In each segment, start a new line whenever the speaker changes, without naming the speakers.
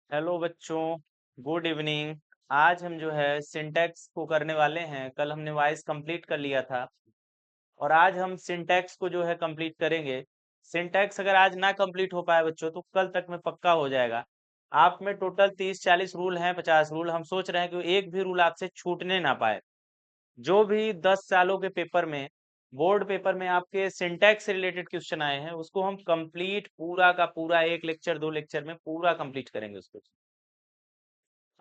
Hello बच्चों, good evening. आज हम जो है सिंटैक्स को करने वाले हैं। कल हमने वॉइस कंप्लीट कर लिया था और आज हम सिंटैक्स को जो है कंप्लीट करेंगे। सिंटैक्स अगर आज ना कंप्लीट हो पाए बच्चों तो कल तक में पक्का हो जाएगा। आप में टोटल 30-40 रूल हैं, 50 रूल। हम सोच रहे हैं कि एक भी रूल आपसे छूटने ना पाए। जो भी 10 सालों के पेपर में, बोर्ड पेपर में आपके सिंटैक्स से रिलेटेड क्वेश्चन आए हैं उसको हम कंप्लीट पूरा का पूरा एक लेक्चर 2 लेक्चर में पूरा कंप्लीट करेंगे उसको।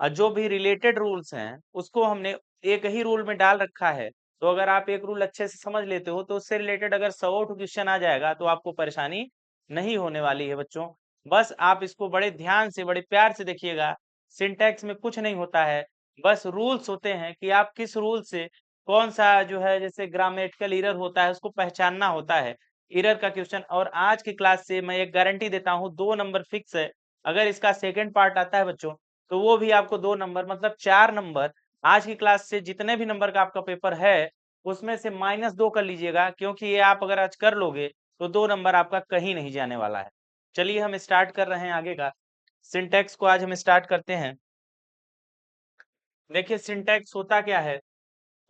और जो भी रिलेटेड रूल्स हैं उसको हमने एक ही रूल में डाल रखा है। तो अगर आप एक रूल अच्छे से समझ लेते हो तो उससे रिलेटेड अगर 100 क्वेश्चन आ जाएगा तो आपको परेशानी नहीं होने वाली है बच्चों। बस आप इसको बड़े ध्यान से, बड़े प्यार से देखिएगा। सिंटैक्स में कुछ नहीं होता है, बस रूल्स होते हैं कि आप किस रूल से कौन सा जो है, जैसे ग्रामेटिकल एरर होता है उसको पहचानना होता है। एरर का क्वेश्चन, और आज की क्लास से मैं एक गारंटी देता हूँ 2 नंबर फिक्स है। अगर इसका सेकेंड पार्ट आता है बच्चों तो वो भी आपको 2 नंबर, मतलब 4 नंबर। आज की क्लास से जितने भी नंबर का आपका पेपर है उसमें से -2 कर लीजिएगा, क्योंकि ये आप अगर आज कर लोगे तो 2 नंबर आपका कहीं नहीं जाने वाला है। चलिए हम स्टार्ट कर रहे हैं आगे का। सिंटैक्स को आज हम स्टार्ट करते हैं। देखिए सिंटैक्स होता क्या है,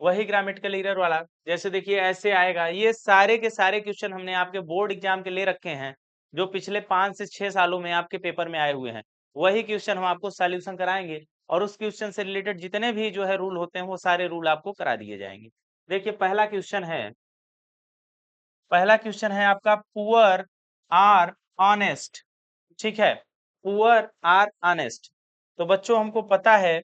वही ग्रामेटिकल एरर वाला। जैसे देखिए ऐसे आएगा, ये सारे के सारे क्वेश्चन हमने आपके बोर्ड एग्जाम के ले रखे हैं जो पिछले 5 से 6 सालों में आपके पेपर में आए हुए हैं। वही क्वेश्चन हम आपको सॉल्यूशन कराएंगे और उस क्वेश्चन से रिलेटेड जितने भी जो है रूल होते हैं वो सारे रूल आपको करा दिए जाएंगे। देखिए पहला क्वेश्चन है आपका, पुअर आर ऑनेस्ट। ठीक है, पुअर आर ऑनेस्ट। तो बच्चों हमको पता है,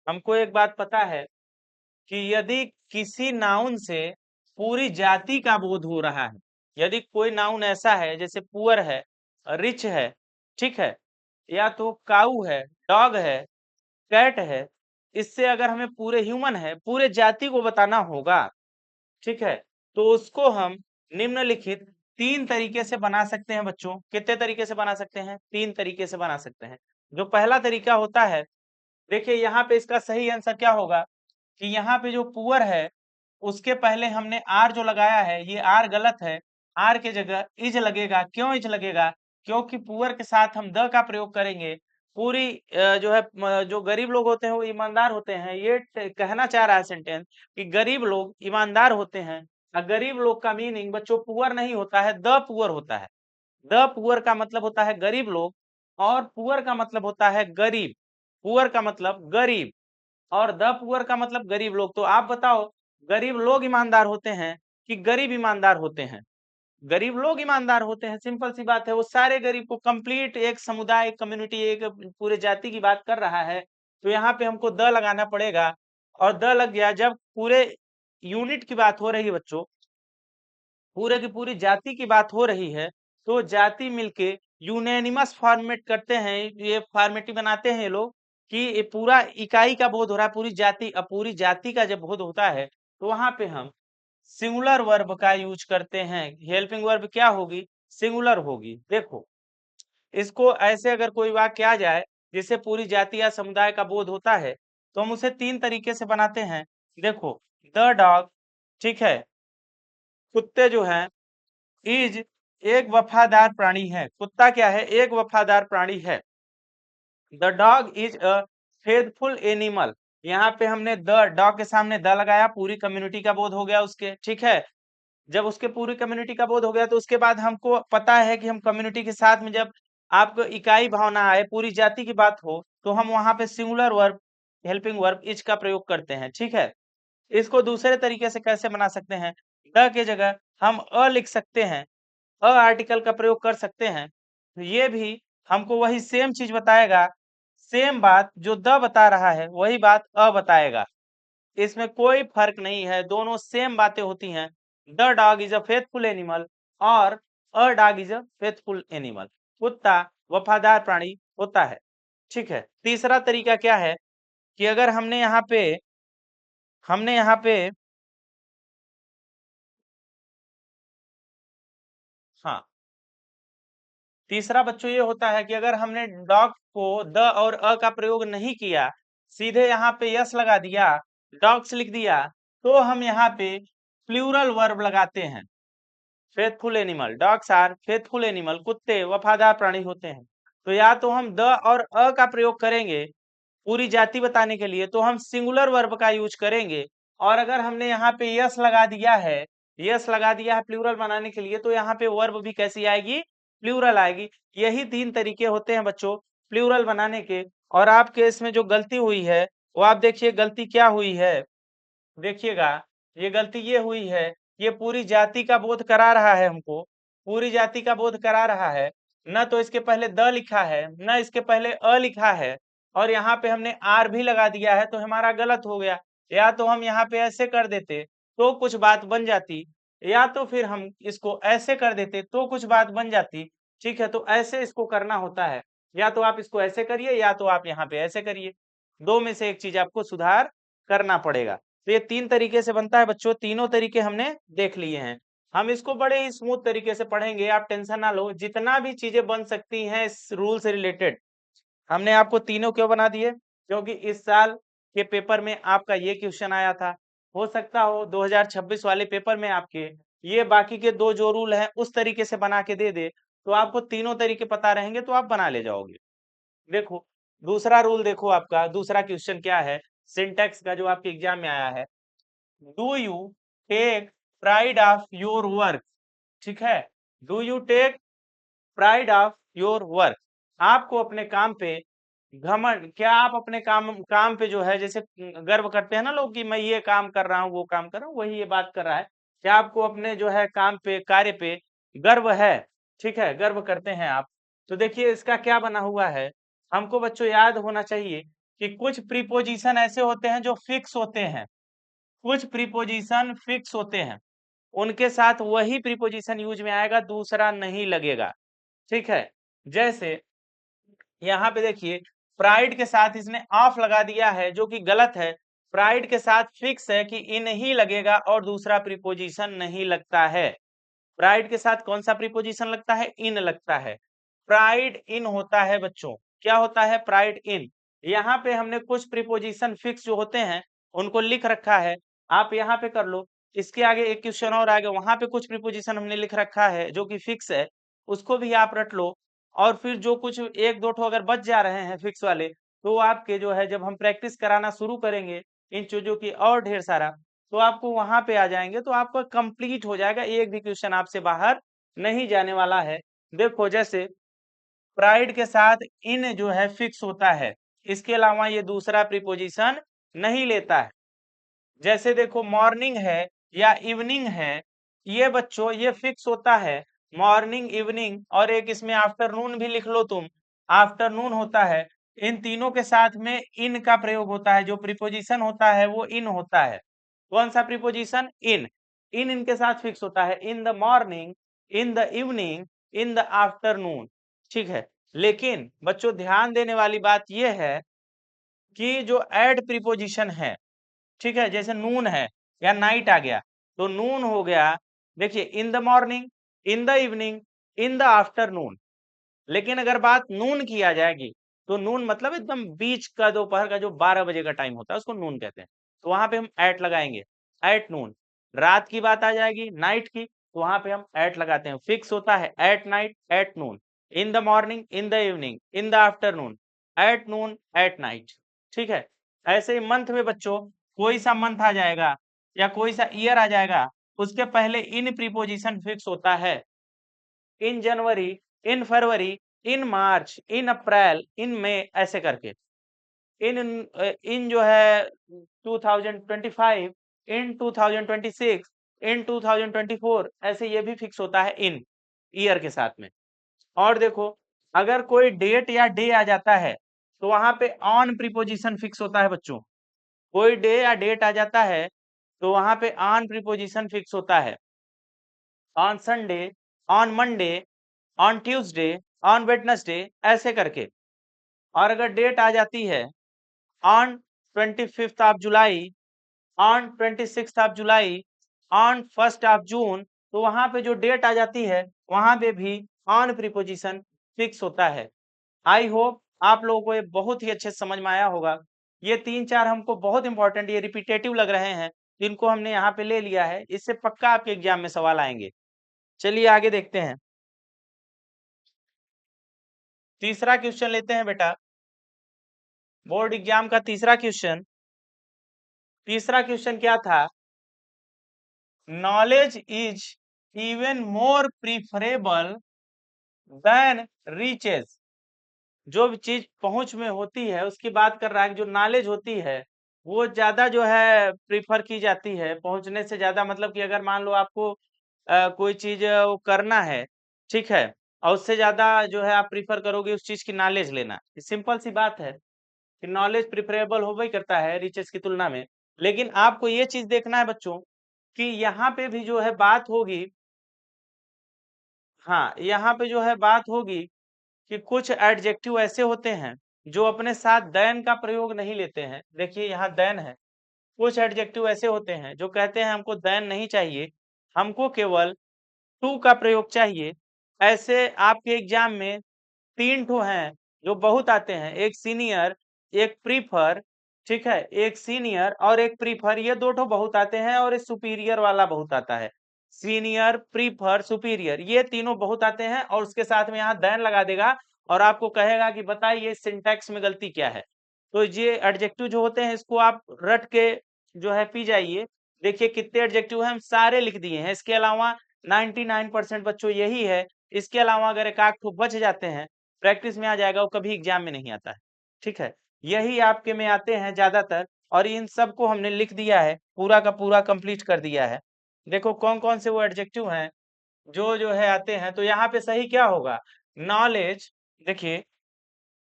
हमको एक बात पता है कि यदि किसी नाउन से पूरी जाति का बोध हो रहा है, यदि कोई नाउन ऐसा है जैसे पुअर है, रिच है, ठीक है, या तो काऊ है, डॉग है, कैट है, इससे अगर हमें पूरे ह्यूमन है, पूरे जाति को बताना होगा, ठीक है, तो उसको हम निम्नलिखित 3 तरीके से बना सकते हैं बच्चों। कितने तरीके से बना सकते हैं? 3 तरीके से बना सकते हैं। जो पहला तरीका होता है, देखिए यहाँ पे इसका सही आंसर क्या होगा कि यहाँ पे जो पुअर है उसके पहले हमने आर जो लगाया है, ये आर गलत है। आर के जगह इज लगेगा। क्यों इज लगेगा? क्योंकि पुअर के साथ हम द का प्रयोग करेंगे। पूरी जो है जो गरीब लोग होते हैं वो ईमानदार होते हैं, ये कहना चाह रहा है सेंटेंस कि गरीब लोग ईमानदार होते हैं। और गरीब लोग का मीनिंग बच्चों पुअर नहीं होता है, द पुअर होता है। द पुअर का मतलब होता है गरीब लोग, और पुअर का मतलब होता है गरीब। पुअर का मतलब गरीब और द पुअर का मतलब गरीब लोग। तो आप बताओ, गरीब लोग ईमानदार होते हैं कि गरीब ईमानदार होते हैं? गरीब लोग ईमानदार होते हैं, सिंपल सी बात है। वो सारे गरीब को, कंप्लीट एक समुदाय, एक कम्युनिटी, एक पूरे जाति की बात कर रहा है। तो यहाँ पे हमको द लगाना पड़ेगा और द लग गया। जब पूरे यूनिट की बात हो रही है बच्चों, पूरे की पूरी जाति की बात हो रही है, तो जाति मिलके यूनेनिमस फॉर्मेट करते हैं, ये फॉर्मेटिव बनाते हैं ये लोग कि ये पूरा इकाई का बोध हो रहा है, पूरी जाति। अब पूरी जाति का जब बोध होता है तो वहां पे हम सिंगुलर वर्ब का यूज करते हैं। हेल्पिंग वर्ब क्या होगी? सिंगुलर होगी। देखो, इसको ऐसे अगर कोई वाक्य आ जाए जिससे पूरी जाति या समुदाय का बोध होता है तो हम उसे 3 तरीके से बनाते हैं। देखो, द डॉग, ठीक है, कुत्ते जो हैं, इज एक वफादार प्राणी है। कुत्ता क्या है? एक वफादार प्राणी है। The dog is a faithful animal. यहाँ पे हमने द डॉग के सामने द लगाया, पूरी कम्युनिटी का बोध हो गया उसके, ठीक है। जब उसके पूरी कम्युनिटी का बोध हो गया तो उसके बाद हमको पता है कि हम कम्युनिटी के साथ में जब आपको इकाई भावना आए, पूरी जाति की बात हो, तो हम वहां पे singular verb, helping verb is का प्रयोग करते हैं, ठीक है। इसको दूसरे तरीके से कैसे बना सकते हैं? द के जगह हम अ लिख सकते हैं, अ आर्टिकल का प्रयोग कर सकते हैं। तो ये भी हमको वही सेम चीज बताएगा। सेम बात जो द बता रहा है वही बात अ बताएगा। इसमें कोई फर्क नहीं है, दोनों सेम बातें होती हैं। The dog is a faithful animal और a dog is a faithful animal. कुत्ता वफादार प्राणी होता है, ठीक है। तीसरा तरीका क्या है कि अगर हमने यहाँ पे हाँ, तीसरा बच्चों ये होता है कि अगर हमने डॉग को द और अ का प्रयोग नहीं किया, सीधे यहाँ पे यस लगा दिया, डॉग्स लिख दिया, तो हम यहाँ पे प्लूरल वर्ब लगाते हैं। Faithful animal, dogs are faithful animal, कुत्ते वफादार प्राणी होते हैं। तो या तो हम द और अ का प्रयोग करेंगे पूरी जाति बताने के लिए, तो हम सिंगुलर वर्ब का यूज करेंगे। और अगर हमने यहाँ पे यस लगा दिया है, यस लगा दिया है प्लूरल बनाने के लिए, तो यहाँ पे वर्ब भी कैसी आएगी, प्लूरल आएगी। यही 3 तरीके होते हैं बच्चों प्लूरल बनाने के। और आपके इसमें जो गलती हुई है वो आप देखिए गलती क्या हुई है, देखिएगा ये गलती ये हुई है, ये पूरी जाति का बोध करा रहा है हमको, पूरी जाति का बोध करा रहा है। न तो इसके पहले द लिखा है, न इसके पहले अ लिखा है, और यहाँ पे हमने आर भी लगा दिया है, तो हमारा गलत हो गया। या तो हम यहाँ पे ऐसे कर देते तो कुछ बात बन जाती, या तो फिर हम इसको ऐसे कर देते तो कुछ बात बन जाती। ठीक है, तो ऐसे इसको करना होता है, या तो आप इसको ऐसे करिए या तो आप यहाँ पे ऐसे करिए, दो में से एक चीज आपको सुधार करना पड़ेगा। तो ये 3 तरीके से बनता है बच्चों, तीनों तरीके हमने देख लिए हैं। हम इसको बड़े ही स्मूथ तरीके से पढ़ेंगे, आप टेंशन ना लो। जितना भी चीजें बन सकती हैं इस रूल से रिलेटेड, हमने आपको तीनों क्यों बना दिए, क्योंकि इस साल के पेपर में आपका ये क्वेश्चन आया था। हो सकता हो 2026 वाले पेपर में आपके ये बाकी के 2 जो रूल हैं उस तरीके से बना के दे दे, तो आपको तीनों तरीके पता रहेंगे तो आप बना ले जाओगे। देखो दूसरा रूल, देखो आपका दूसरा क्वेश्चन क्या है सिंटैक्स का जो आपके एग्जाम में आया है। Do you take pride of your work, ठीक है, do you take pride of your work, आपको अपने काम पे घमंड, क्या आप अपने काम काम पे जो है जैसे गर्व करते हैं ना लोग कि मैं ये काम कर रहा हूँ वो काम कर रहा हूँ, वही ये बात कर रहा है। क्या आपको अपने जो है काम पे कार्य पे गर्व है, ठीक है, गर्व करते हैं आप। तो देखिए इसका क्या बना हुआ है, हमको बच्चों याद होना चाहिए कि कुछ प्रीपोजिशन ऐसे होते हैं जो फिक्स होते हैं, कुछ प्रीपोजिशन फिक्स होते हैं, उनके साथ वही प्रीपोजिशन यूज में आएगा, दूसरा नहीं लगेगा। ठीक है, जैसे यहाँ पे देखिए प्राइड के साथ इसने ऑफ लगा दिया है जो कि गलत है। प्राइड के साथ फिक्स है कि इन ही लगेगा और दूसरा प्रीपोजिशन नहीं लगता है। प्राइड के साथ कौन सा प्रीपोजिशन लगता है, इन लगता है। प्राइड इन होता है बच्चों, क्या होता है, प्राइड इन। यहाँ पे हमने कुछ प्रीपोजिशन फिक्स जो होते हैं उनको लिख रखा है, आप यहाँ पे कर लो। इसके आगे एक क्वेश्चन और आगे, वहां पे कुछ प्रीपोजिशन हमने लिख रखा है जो कि फिक्स है, उसको भी आप रट लो। और फिर जो कुछ एक दो ठो अगर बच जा रहे हैं फिक्स वाले, तो आपके जो है जब हम प्रैक्टिस कराना शुरू करेंगे इन चीजों की और ढेर सारा, तो आपको वहां पे आ जाएंगे, तो आपका कंप्लीट हो जाएगा, एक भी क्वेश्चन आपसे बाहर नहीं जाने वाला है। देखो जैसे प्राइड के साथ इन जो है फिक्स होता है, इसके अलावा ये दूसरा प्रीपोजिशन नहीं लेता है। जैसे देखो मॉर्निंग है या इवनिंग है, ये बच्चों ये फिक्स होता है, मॉर्निंग इवनिंग, और एक इसमें आफ्टरनून भी लिख लो तुम, आफ्टरनून होता है। इन तीनों के साथ में इन का प्रयोग होता है, जो प्रीपोजिशन होता है वो इन होता है। कौन सा प्रीपोजिशन, इन। इन इनके साथ फिक्स होता है, in the morning, in the evening, in the afternoon. ठीक है, लेकिन बच्चों ध्यान देने वाली बात यह है कि जो एड प्रीपोजिशन है, ठीक है, जैसे नून है या नाइट आ गया, तो नून हो गया, देखिए in the morning, in the evening, in the afternoon. लेकिन अगर बात नून की आ जाएगी, तो नून मतलब एकदम बीच का दोपहर का जो 12 बजे का टाइम होता है उसको नून कहते हैं, तो वहां पे हम एट लगाएंगे, एट नून। रात की बात आ जाएगी, नाइट की, तो वहां पे हम एट लगाते हैं, फिक्स होता है at night, at noon, in the morning, in the evening, in the afternoon, at noon, at night. ठीक है, ऐसे ही मंथ में बच्चों कोई सा मंथ आ जाएगा या कोई सा ईयर आ जाएगा, उसके पहले इन प्रीपोजिशन फिक्स होता है, इन जनवरी, इन फरवरी, इन मार्च, इन अप्रैल, इन मई, ऐसे करके। इन इन जो है 2025, इन 2026, इन 2024, ऐसे ये भी फिक्स होता है इन ईयर के साथ में। और देखो अगर कोई डेट या डे आ जाता है, तो वहां पे ऑन प्रीपोजिशन फिक्स होता है बच्चों। कोई डे या डेट आ जाता है तो वहां पे ऑन प्रीपोजिशन फिक्स होता है, on Sunday, on Monday, on Tuesday, on Wednesday, ऐसे करके। और अगर डेट आ जाती है on 25th of July, on 26th of July, on 1st of June, तो वहां पे जो डेट आ जाती है वहां पे भी ऑन प्रीपोजिशन फिक्स होता है। आई होप आप लोगों को ये बहुत ही अच्छे से समझ में आया होगा। ये 3-4 हमको बहुत इंपॉर्टेंट, ये रिपीटेटिव लग रहे हैं, जिनको हमने यहाँ पे ले लिया है, इससे पक्का आपके एग्जाम में सवाल आएंगे। चलिए आगे देखते हैं। तीसरा क्वेश्चन लेते हैं बेटा, बोर्ड एग्जाम का तीसरा क्वेश्चन। तीसरा क्वेश्चन क्या था? Knowledge is even more preferable than riches. जो भी चीज पहुंच में होती है उसकी बात कर रहा है कि जो नॉलेज होती है वो ज्यादा जो है प्रीफर की जाती है पहुंचने से ज्यादा। मतलब कि अगर मान लो आपको कोई चीज वो करना है, ठीक है, और उससे ज्यादा जो है आप प्रीफर करोगे उस चीज की नॉलेज लेना। सिंपल सी बात है कि नॉलेज प्रिफरेबल हो ही करता है रिचेस की तुलना में। लेकिन आपको ये चीज देखना है बच्चों कि यहाँ पे भी जो है बात होगी, हाँ यहाँ पे जो है बात होगी कि कुछ एडजेक्टिव ऐसे होते हैं जो अपने साथ देन का प्रयोग नहीं लेते हैं। देखिए यहाँ देन है। कुछ एडजेक्टिव ऐसे होते हैं जो कहते हैं हमको देन नहीं चाहिए, हमको केवल टू का प्रयोग चाहिए। ऐसे आपके एग्जाम में तीन ठो हैं जो बहुत आते हैं, एक सीनियर, एक प्रीफर, ठीक है, एक सीनियर और एक प्रीफर, ये दो ठो बहुत आते हैं, और एक सुपीरियर वाला बहुत आता है। सीनियर, प्रीफर, सुपीरियर, ये तीनों बहुत आते हैं, और उसके साथ में यहाँ देन लगा देगा और आपको कहेगा कि बताइए सिंटैक्स में गलती क्या है। तो ये एडजेक्टिव जो होते हैं इसको आप रट के जो है पी जाइए। देखिए कितने एडजेक्टिव हैं, हम सारे लिख दिए हैं। इसके अलावा 99% बच्चों यही है। इसके अलावा अगर एक आध ठो बच जाते हैं, प्रैक्टिस में आ जाएगा, वो कभी एग्जाम में नहीं आता है। ठीक है, यही आपके में आते हैं ज्यादातर, और इन सबको हमने लिख दिया है, पूरा का पूरा कंप्लीट कर दिया है। देखो कौन कौन से वो एडजेक्टिव हैं जो है आते हैं। तो यहाँ पे सही क्या होगा? नॉलेज, देखिए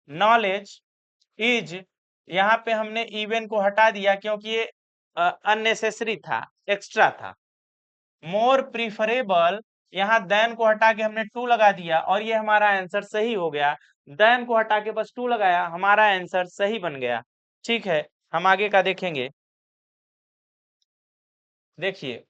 नॉलेज इज, यहाँ पे हमने इवन को हटा दिया क्योंकि ये अननेसेसरी था, एक्स्ट्रा था। मोर प्रीफरेबल, यहाँ देन को हटा के हमने टू लगा दिया और ये हमारा आंसर सही हो गया। देन को हटा के बस टू लगाया, हमारा आंसर सही बन गया। ठीक है, हम आगे का देखेंगे। देखिए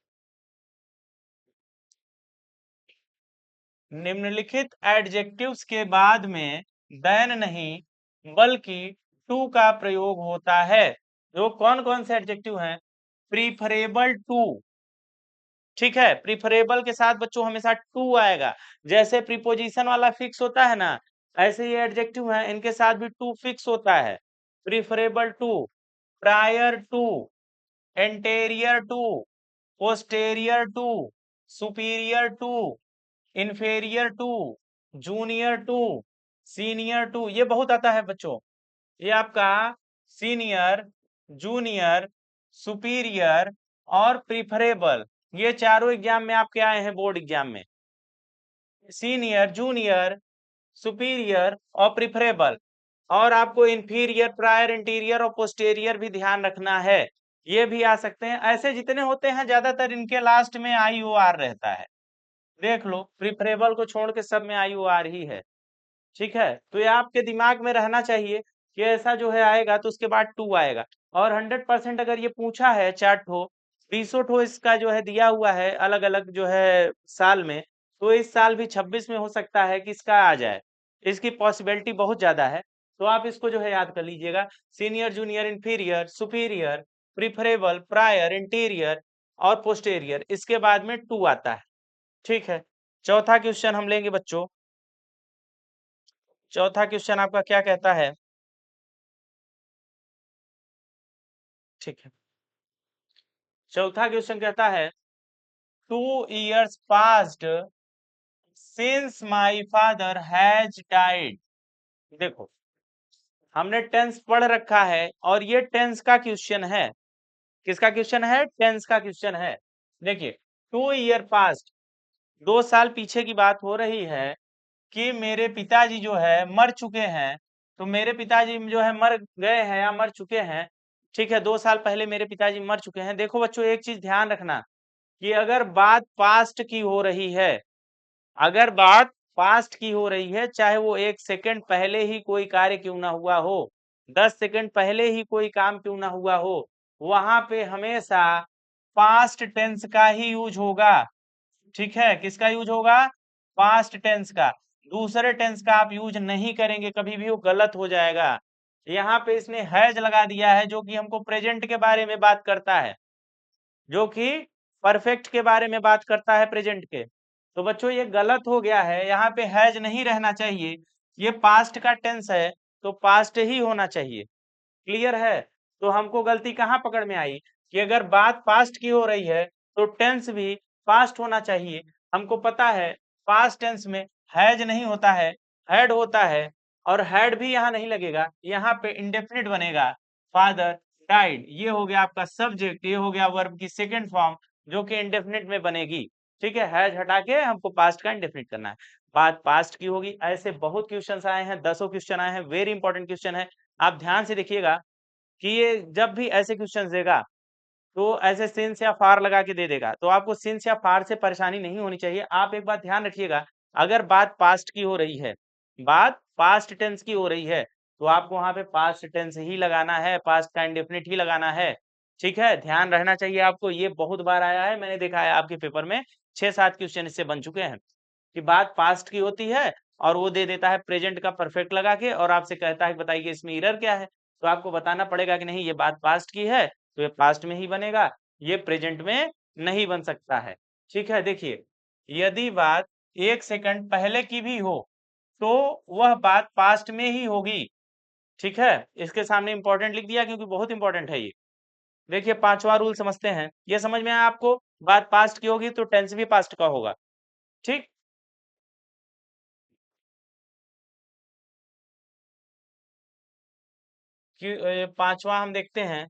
निम्नलिखित एडजेक्टिव्स के बाद में देन नहीं बल्कि टू का प्रयोग होता है। जो कौन कौन से एडजेक्टिव हैं? प्रीफरेबल टू, ठीक है, प्रीफरेबल के साथ बच्चों हमेशा टू आएगा। जैसे प्रीपोजिशन वाला फिक्स होता है ना, ऐसे ये एडजेक्टिव हैं, इनके साथ भी टू फिक्स होता है। Preferable to, prior to, anterior to, posterior to, superior to, inferior to, junior to, senior to, ये बहुत आता है बच्चों। ये आपका सीनियर, जूनियर, सुपीरियर और प्रीफरेबल, ये चारों एग्जाम में आपके आए हैं बोर्ड एग्जाम में। सीनियर, जूनियर, सुपीरियर और प्रीफरेबल, और आपको इंफीरियर, प्रायर, इंटीरियर और पोस्टेरियर भी ध्यान रखना है। ये भी आ सकते हैं। ऐसे जितने होते हैं ज्यादातर इनके लास्ट में IOR रहता है। देख लो, प्रीफरेबल को छोड़ के सब में IOR ही है। ठीक है, तो ये आपके दिमाग में रहना चाहिए कि ऐसा जो है आएगा तो उसके बाद टू आएगा। और 100% अगर ये पूछा है 4 ठो, 20 ठो इसका जो है दिया हुआ है अलग अलग जो है साल में, तो इस साल भी 26 में हो सकता है कि इसका आ जाए। इसकी पॉसिबिलिटी बहुत ज्यादा है। तो आप इसको जो है याद कर लीजिएगा, senior, junior, inferior, superior, preferable, prior, interior और पोस्टेरियर, इसके बाद में टू आता है। ठीक है, चौथा क्वेश्चन हम लेंगे बच्चों। चौथा क्वेश्चन आपका क्या कहता है? ठीक है, चौथा क्वेश्चन कहता है 2 years passed since my father has died। देखो हमने टेंस पढ़ रखा है और ये टेंस का क्वेश्चन है। किसका क्वेश्चन है? टेंस का क्वेश्चन है। देखिए 2 year पास्ट, 2 साल पीछे की बात हो रही है कि मेरे पिताजी जो है मर चुके हैं। तो मेरे पिताजी जो है मर गए हैं या मर चुके हैं, ठीक है, 2 साल पहले मेरे पिताजी मर चुके हैं। देखो बच्चों एक चीज ध्यान रखना कि अगर बात पास्ट की हो रही है, अगर बात पास्ट की हो रही है, चाहे वो 1 सेकंड पहले ही कोई कार्य क्यों ना हुआ हो, 10 सेकंड पहले ही कोई काम क्यों ना हुआ हो, वहां पे हमेशा पास्ट टेंस का ही यूज होगा। ठीक है, किसका यूज होगा? पास्ट टेंस का। दूसरे टेंस का आप यूज नहीं करेंगे कभी भी, वो गलत हो जाएगा। यहाँ पे इसने हैज लगा दिया है जो कि हमको प्रेजेंट के बारे में बात करता है, जो कि परफेक्ट के बारे में बात करता है प्रेजेंट के। तो बच्चों ये गलत हो गया है, यहाँ पे हैज नहीं रहना चाहिए, ये पास्ट का टेंस है तो पास्ट ही होना चाहिए। क्लियर है? तो हमको गलती कहाँ पकड़ में आई कि अगर बात पास्ट की हो रही है तो टेंस भी पास्ट होना चाहिए। हमको पता है पास्ट टेंस में हैज नहीं होता है, हैड होता है, और हैड भी यहाँ नहीं लगेगा, यहाँ पे इंडेफिनिट बनेगा, फादर डाइड। ये हो गया आपका सब्जेक्ट, ये हो गया वर्ब की सेकेंड फॉर्म जो कि इंडेफिनिट में बनेगी। ठीक है, हैज हटा के हमको पास्ट का इंडेफिनिट करना है, बात पास्ट की होगी। ऐसे बहुत क्वेश्चंस आए हैं, 10 क्वेश्चन आए हैं, वेरी इंपॉर्टेंट क्वेश्चन है। आप ध्यान से देखिएगा कि ये जब भी ऐसे क्वेश्चन देगा तो ऐसे सिंस या फार लगा के दे देगा, तो आपको सिंस या फार से परेशानी नहीं होनी चाहिए। आप एक बात ध्यान रखिएगा, अगर बात पास्ट की हो रही है, बात पास्ट टेंस की हो रही है, तो आपको वहां पे पास्ट टेंस ही लगाना है, पास्ट का इंडेफिनिट ही लगाना है। ठीक है, ध्यान रहना चाहिए आपको, ये बहुत बार आया है, मैंने देखा है आपके पेपर में 6-7 क्वेश्चन इससे बन चुके हैं कि बात पास्ट की होती है और वो दे देता है प्रेजेंट का परफेक्ट लगा के और आपसे कहता है बताइए इसमें एरर क्या है। तो आपको बताना पड़ेगा कि नहीं ये बात पास्ट की है तो ये पास्ट में ही बनेगा, ये प्रेजेंट में नहीं बन सकता है। ठीक है, देखिए यदि बात 1 सेकंड पहले की भी हो तो वह बात पास्ट में ही होगी। ठीक है, इसके सामने इंपॉर्टेंट लिख दिया क्योंकि बहुत इंपॉर्टेंट है ये। देखिए 5वां रूल समझते हैं, ये समझ में आया आपको, बात पास्ट की होगी तो टेंस भी पास्ट का होगा। ठीक, 5वां हम देखते हैं,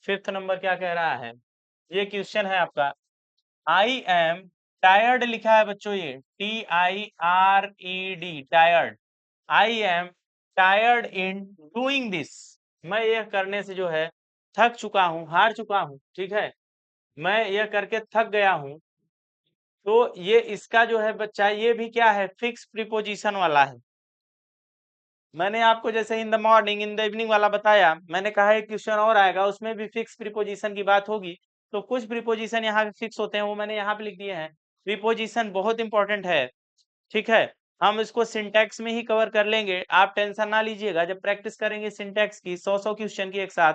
फिफ्थ नंबर क्या कह रहा है। ये क्वेश्चन है आपका, आई एम टायर्ड लिखा है बच्चों, ये TIRED tired. I am tired in doing this, मैं यह करने से जो है थक चुका हूं, हार चुका हूं। ठीक है, मैं यह करके थक गया हूं। तो ये इसका जो है बच्चा, ये भी क्या है, फिक्स प्रीपोजिशन वाला है। मैंने आपको जैसे in the morning in the evening वाला बताया, मैंने कहा एक क्वेश्चन और आएगा उसमें भी फिक्स प्रीपोजिशन की बात होगी। तो कुछ प्रीपोजिशन यहाँ पे फिक्स होते हैं, वो मैंने यहाँ पे लिख दिए हैं। प्रीपोजिशन बहुत इंपॉर्टेंट है। ठीक है, हम इसको सिंटैक्स में ही कवर कर लेंगे, आप टेंशन ना लीजिएगा। जब प्रैक्टिस करेंगे सिंटैक्स की 100 क्वेश्चन की एक साथ,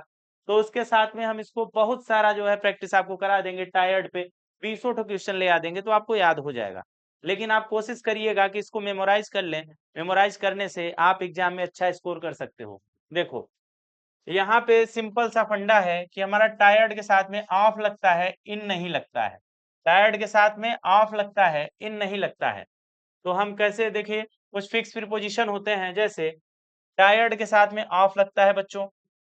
तो उसके साथ में हम इसको बहुत सारा जो है प्रैक्टिस आपको करा देंगे, टायर्ड पे 20 क्वेश्चन ले आ देंगे तो आपको याद हो जाएगा। लेकिन आप कोशिश करिएगा कि इसको मेमोराइज कर लें, मेमोराइज करने से आप एग्जाम में अच्छा स्कोर कर सकते हो। देखो यहाँ पे सिंपल सा फंडा है कि हमारा टायर्ड के साथ में ऑफ लगता है, इन नहीं लगता है। टायर्ड के साथ में ऑफ लगता है, इन नहीं लगता है। तो हम कैसे देखिए, कुछ फिक्स प्रीपोजिशन होते हैं, जैसे टायर्ड के साथ में ऑफ लगता है बच्चों।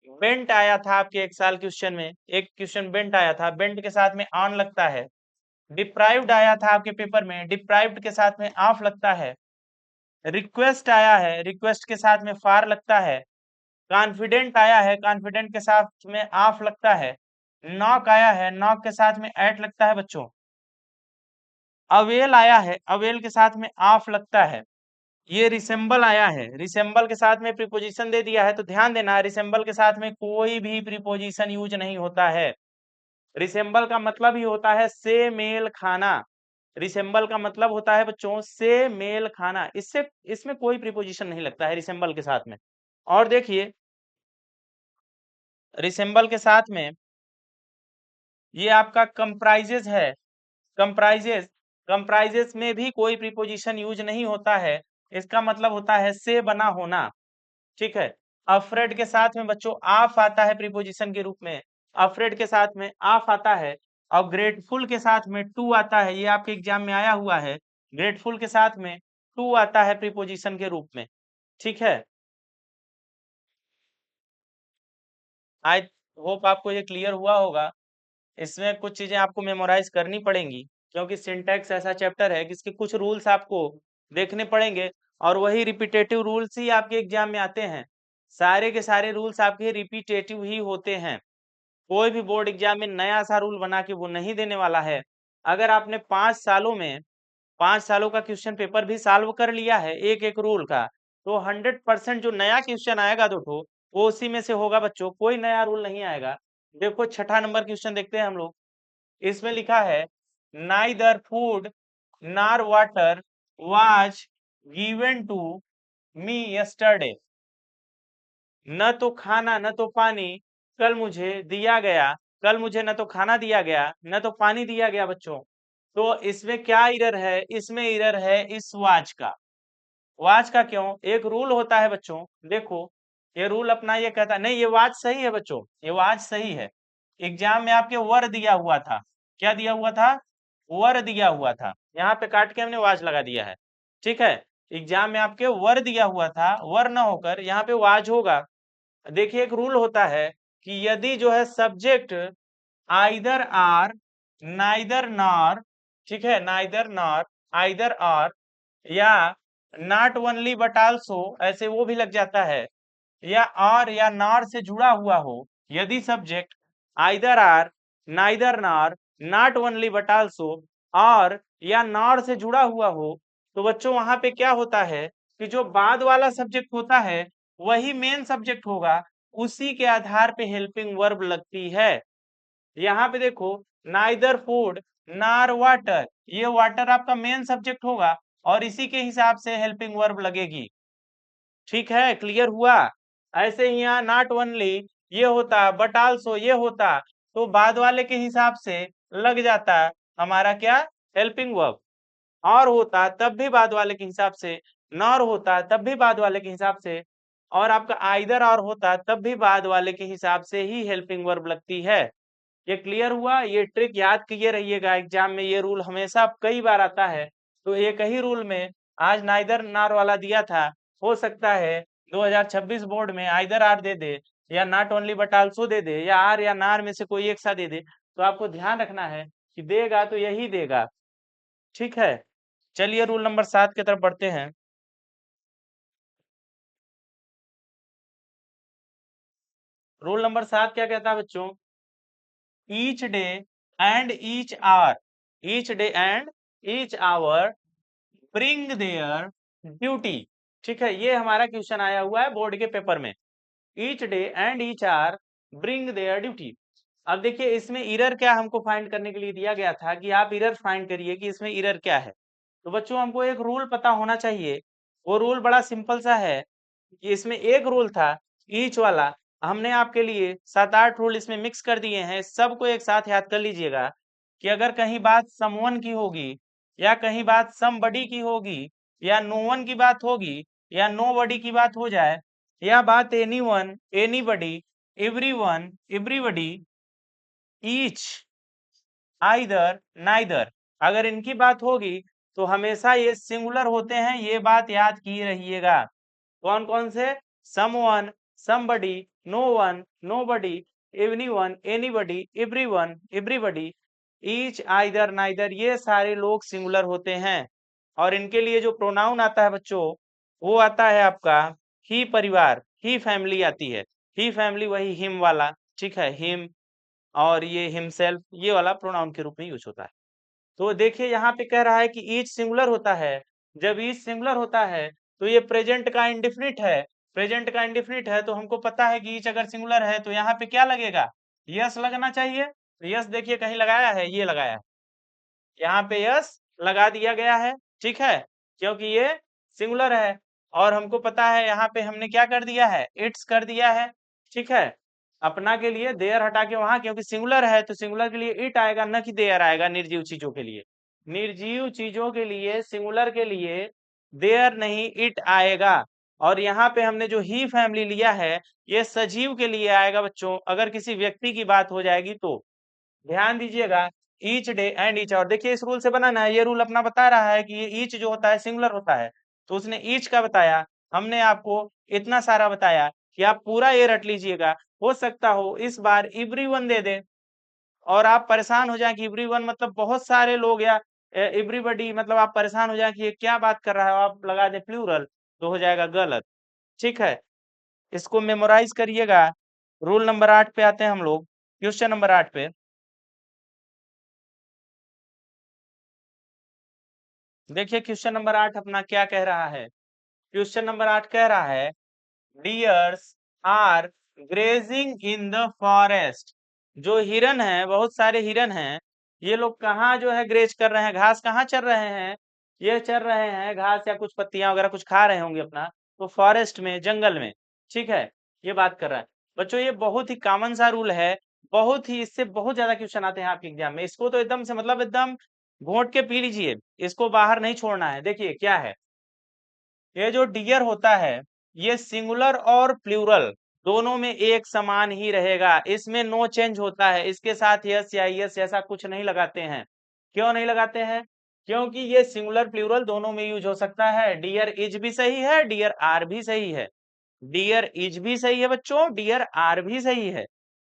बेंट आया था आपके एक साल क्वेश्चन में, एक क्वेश्चन बेंट आया था, बेंट के साथ में ऑन लगता है। डिप्राइव्ड आया था आपके पेपर में, डिप्राइव्ड के साथ में ऑफ लगता है। रिक्वेस्ट आया है, रिक्वेस्ट के साथ में फार लगता है। कॉन्फिडेंट आया है, कॉन्फिडेंट के साथ में ऑफ लगता है। नॉक आया है, नॉक के साथ में एट लगता है बच्चों। अवेल आया है, अवेल के साथ में ऑफ लगता है। ये रिसेंबल आया है, रिसेंबल के साथ में प्रीपोजिशन दे दिया है, तो ध्यान देना रिसेंबल के साथ में कोई भी प्रीपोजिशन यूज नहीं होता है। रिसेंबल का मतलब ही होता है से मेल खाना। रिसेंबल का मतलब होता है बच्चों से मेल खाना, इससे इसमें कोई प्रीपोजिशन नहीं लगता है रिसेंबल के साथ में। और देखिए रिसेंबल के साथ में ये आपका कंप्राइजेज है, कंप्राइजेज, कंप्राइजेज में भी कोई प्रीपोजिशन यूज नहीं होता है। इसका मतलब होता है से बना होना। ठीक है, अफ्रेड के साथ में बच्चों आफ आता है प्रीपोजिशन के रूप में, अफ्रेड के साथ में आफ आता है। और ग्रेटफुल के साथ में टू आता है, ये आपके एग्जाम में आया हुआ है, ग्रेटफुल के साथ में टू आता है प्रीपोजिशन के रूप में। ठीक है, आई होप आपको ये क्लियर हुआ होगा। इसमें कुछ चीजें आपको मेमोराइज करनी पड़ेंगी क्योंकि सिंटैक्स ऐसा चैप्टर है कि इसके कुछ रूल्स आपको देखने पड़ेंगे और वही रिपीटेटिव रूल्स ही आपके एग्जाम में आते हैं। सारे के सारे रूल्स आपके रिपीटेटिव ही होते हैं, कोई भी बोर्ड एग्जाम में नया सा रूल बना के वो नहीं देने वाला है। अगर आपने 5 सालों में 5 सालों का क्वेश्चन पेपर भी सॉल्व कर लिया है एक एक रूल का, तो 100% जो नया क्वेश्चन आएगा दो ठो वो उसी में से होगा बच्चों, कोई नया रूल नहीं आएगा। देखो छठा नंबर क्वेश्चन देखते हैं हम लोग, इसमें लिखा है neither food nor water was given to me yesterday. न तो खाना न तो पानी कल मुझे दिया गया, कल मुझे न तो खाना दिया गया न तो पानी दिया गया बच्चों। तो इसमें क्या एरर है, इसमें एरर है इस वाच का। वाच का क्यों? एक रूल होता है बच्चों, देखो ये रूल अपना ये कहता है, नहीं ये वाच सही है बच्चों, ये वाच सही है। एग्जाम में आपके वर दिया हुआ था, क्या दिया हुआ था? वर दिया हुआ था, यहाँ पे काट के हमने वाच लगा दिया है, ठीक है। एग्जाम में आपके वर दिया हुआ था, वर न होकर यहाँ पे वाज होगा। देखिए एक रूल होता है कि यदि जो है subject either or, neither nor, ठीक है, नाइदर नॉर, आइदर आर, या नॉट ओनली बट आल्सो, ऐसे वो भी लग जाता है, या और या नॉर से जुड़ा हुआ हो। यदि subject either or, neither nor, not only but also, और या नॉर से जुड़ा हुआ हो, तो बच्चों वहां पे क्या होता है कि जो बाद वाला सब्जेक्ट होता है वही मेन सब्जेक्ट होगा, उसी के आधार पे हेल्पिंग वर्ब लगती है। यहाँ पे देखो, नाइदर फूड नार वाटर, ये वाटर आपका मेन सब्जेक्ट होगा और इसी के हिसाब से हेल्पिंग वर्ब लगेगी। ठीक है, क्लियर हुआ? ऐसे ही यहाँ नॉट ओनली ये होता, बट आल्सो ये होता, तो बाद वाले के हिसाब से लग जाता हमारा क्या, हेल्पिंग वर्ब। और होता तब भी बाद वाले के हिसाब से, नॉर होता तब भी बाद वाले के हिसाब से, और आपका आइदर और होता तब भी बाद वाले के हिसाब से ही हेल्पिंग वर्ब लगती है। ये क्लियर हुआ? ये ट्रिक याद किए रहिएगा, एग्जाम में ये रूल हमेशा कई बार आता है। तो एक ही रूल में आज नाइदर नार वाला दिया था, हो सकता है 2026 बोर्ड में आइदर आर दे दे, या not only but also they they, या आर या नार में से कोई एक सा दे दे। तो आपको ध्यान रखना है कि देगा तो यही देगा, ठीक है। चलिए रूल नंबर 7 की तरफ बढ़ते हैं। रूल नंबर 7 क्या कहता है बच्चों? Each day and each hour, each day and each hour bring their duty, ठीक है। ये हमारा क्वेश्चन आया हुआ है बोर्ड के पेपर में। Each day and each hour bring their duty. अब देखिए इसमें एरर क्या हमको फाइंड करने के लिए दिया गया था कि आप एरर फाइंड करिए कि इसमें एरर क्या है। तो बच्चों हमको एक रूल पता होना चाहिए, वो रूल बड़ा सिंपल सा है कि इसमें एक रूल था ईच वाला, हमने आपके लिए 7-8 रूल इसमें मिक्स कर दिए हैं, सबको एक साथ याद कर लीजिएगा कि अगर कहीं बात समवन की होगी, या कहीं बात समबडी की होगी, या नो वन की बात होगी, या नो बडी की बात हो जाए, या बात any one, anybody, every one, everybody, each, either, neither, अगर इनकी बात होगी तो हमेशा ये सिंगुलर होते हैं, ये बात याद की रहिएगा। कौन कौन से? Someone, somebody, no one, nobody, anyone, anybody, everyone, everybody, each, either, neither, ये सारे लोग सिंगुलर होते हैं। और इनके लिए जो प्रोनाउन आता है बच्चों, वो आता है आपका ही परिवार, ही फैमिली आती है। ही फैमिली वही हिम वाला, ठीक है, हिम, और ये हिमसेल्फ, ये वाला प्रोनाउन के रूप में यूज होता है। तो देखिए यहाँ पे कह रहा है कि ईच सिंगुलर होता है। जब ईच सिंगुलर होता है तो ये प्रेजेंट का इंडिफिनिट है, प्रेजेंट का इंडिफिनिट है, तो हमको पता है कि ईच अगर सिंगुलर है तो यहाँ पे क्या लगेगा, यस लगना चाहिए। तो यस देखिए कहीं लगाया है, ये लगाया है, यहाँ पे यस लगा दिया गया है, ठीक है, क्योंकि ये सिंगुलर है। और हमको पता है यहाँ पे हमने क्या कर दिया है, इट्स कर दिया है, ठीक है। अपना के लिए देयर हटा के वहां, क्योंकि सिंगुलर है तो सिंगुलर के लिए इट आएगा, न कि देयर आएगा निर्जीव चीजों के लिए। निर्जीव चीजों के लिए, सिंगुलर के लिए देयर नहीं इट आएगा। और यहाँ पे हमने जो ही फैमिली लिया है, ये सजीव के लिए आएगा बच्चों, अगर किसी व्यक्ति की बात हो जाएगी तो। ध्यान दीजिएगा, ईच डे एंड ईच, और देखिए इस रूल से बनाना है, ये रूल अपना बता रहा है कि ये ईच जो होता है सिंगुलर होता है, तो उसने ईच का बताया, हमने आपको इतना सारा बताया कि आप पूरा ये रट लीजिएगा। हो सकता हो इस बार एवरीवन दे दे और आप परेशान हो जाए कि एवरीवन मतलब बहुत सारे लोग, या एवरीबॉडी मतलब आप परेशान हो जाए कि ये क्या बात कर रहा है, आप लगा दे प्लूरल, तो हो जाएगा गलत, ठीक है। इसको मेमोराइज करिएगा। रूल नंबर 8 पे आते हैं हम लोग, क्वेश्चन नंबर 8 पे। देखिए क्वेश्चन नंबर 8 अपना क्या कह रहा है। क्वेश्चन नंबर 8 कह रहा है, deers are grazing in the forest. जो हिरन है, बहुत सारे हिरन हैं, ये लोग कहाँ जो है ग्रेज कर रहे हैं, घास कहाँ चर रहे हैं, ये चर रहे हैं घास या कुछ पत्तियां वगैरह कुछ खा रहे होंगे अपना, तो फॉरेस्ट में, जंगल में, ठीक है, ये बात कर रहा है। बच्चों ये बहुत ही कॉमन सा रूल है, बहुत ही, इससे बहुत ज्यादा क्वेश्चन आते हैं आपके एग्जाम में, इसको तो एकदम से मतलब एकदम घोंट के पी लीजिए, इसको बाहर नहीं छोड़ना है। देखिए क्या है, ये जो डियर होता है ये सिंगुलर और प्लूरल दोनों में एक समान ही रहेगा, इसमें नो चेंज होता है। इसके साथ यस या यस ऐसा कुछ नहीं लगाते हैं। क्यों नहीं लगाते हैं? क्योंकि ये सिंगुलर प्लूरल दोनों में यूज हो सकता है। डियर इज भी सही है, डियर आर भी सही है। डियर इज भी सही है बच्चों, डियर आर भी सही है।